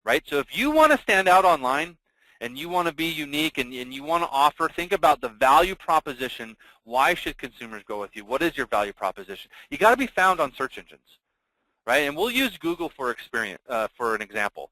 right? So if you want to stand out online and you want to be unique and you want to offer, think about the value proposition. Why should consumers go with you? What is your value proposition? You got to be found on search engines, right? And we'll use Google for an example.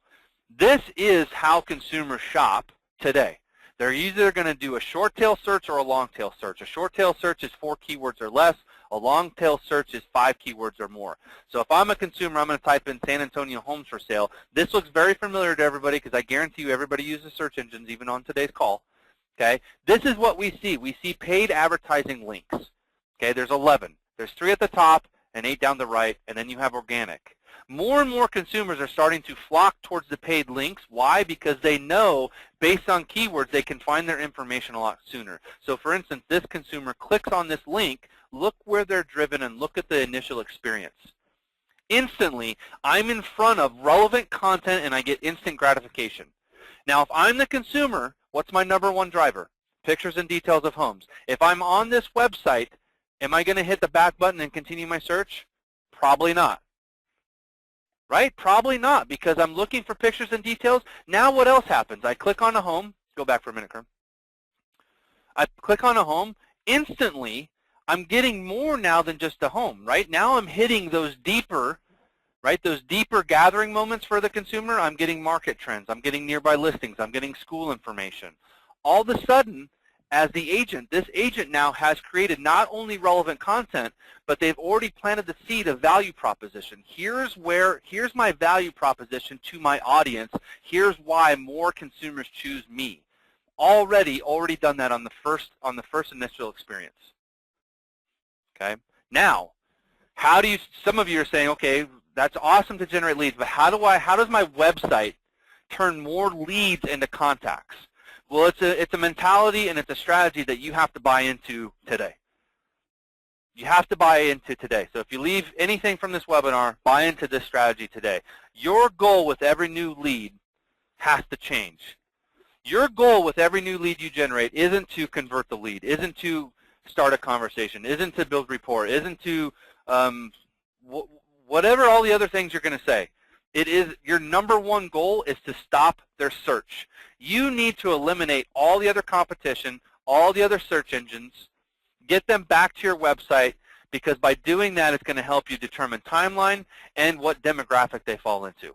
This is how consumers shop today. They're either going to do a short tail search or a long tail search. A short tail search is 4 keywords or less. A long tail search is 5 keywords or more. So if I'm a consumer, I'm going to type in San Antonio homes for sale. This looks very familiar to everybody because I guarantee you everybody uses search engines, even on today's call. Okay, this is what we see. We see paid advertising links. Okay, there's 11. There's 3 at the top and 8 down the right, and then you have organic. More and more consumers are starting to flock towards the paid links. Why? Because they know, based on keywords, they can find their information a lot sooner. So for instance, this consumer clicks on this link, look where they're driven, and look at the initial experience. Instantly, I'm in front of relevant content, and I get instant gratification. Now, if I'm the consumer, what's my #1 driver? Pictures and details of homes. If I'm on this website, am I going to hit the back button and continue my search? Probably not. Right? Probably not, because I'm looking for pictures and details. Now what else happens? I click on a home. Go back for a minute, Kerm. I click on a home. Instantly, I'm getting more now than just a home, right? Now I'm hitting those deeper, right? Those deeper gathering moments for the consumer. I'm getting market trends. I'm getting nearby listings. I'm getting school information. All of a sudden, as the agent, this agent now has created not only relevant content, but they've already planted the seed of value proposition. Here's my value proposition to my audience. Here's why more consumers choose me. Already done that on the first initial experience. Okay. Now, some of you are saying, okay, that's awesome to generate leads, but how does my website turn more leads into contacts? Well, it's a mentality and it's a strategy that you have to buy into today. You have to buy into today. So if you leave anything from this webinar, buy into this strategy today. Your goal with every new lead has to change. Your goal with every new lead you generate isn't to convert the lead, isn't to start a conversation, isn't to build rapport, isn't to whatever all the other things you're going to say. It is your #1 goal is to stop their search. You need to eliminate all the other competition, all the other search engines, get them back to your website, because by doing that, it's going to help you determine timeline and what demographic they fall into.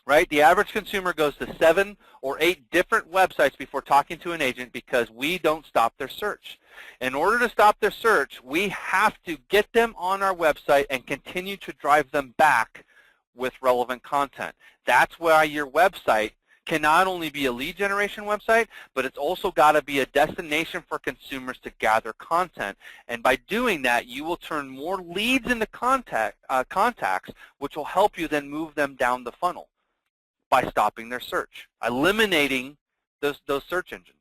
Right? The average consumer goes to 7 or 8 different websites before talking to an agent because we don't stop their search. In order to stop their search, we have to get them on our website and continue to drive them back with relevant content. That's why your website can not only be a lead generation website, but it's also got to be a destination for consumers to gather content. And by doing that, you will turn more leads into contacts, which will help you then move them down the funnel by stopping their search, eliminating those search engines.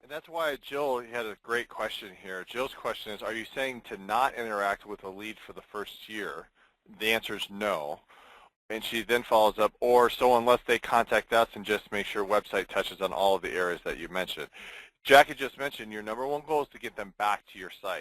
And that's why Jill had a great question here. Jill's question is, are you saying to not interact with a lead for the first year? The answer is no. And she then follows up, or so unless they contact us and just make sure website touches on all of the areas that you mentioned. Jackie just mentioned your #1 goal is to get them back to your site.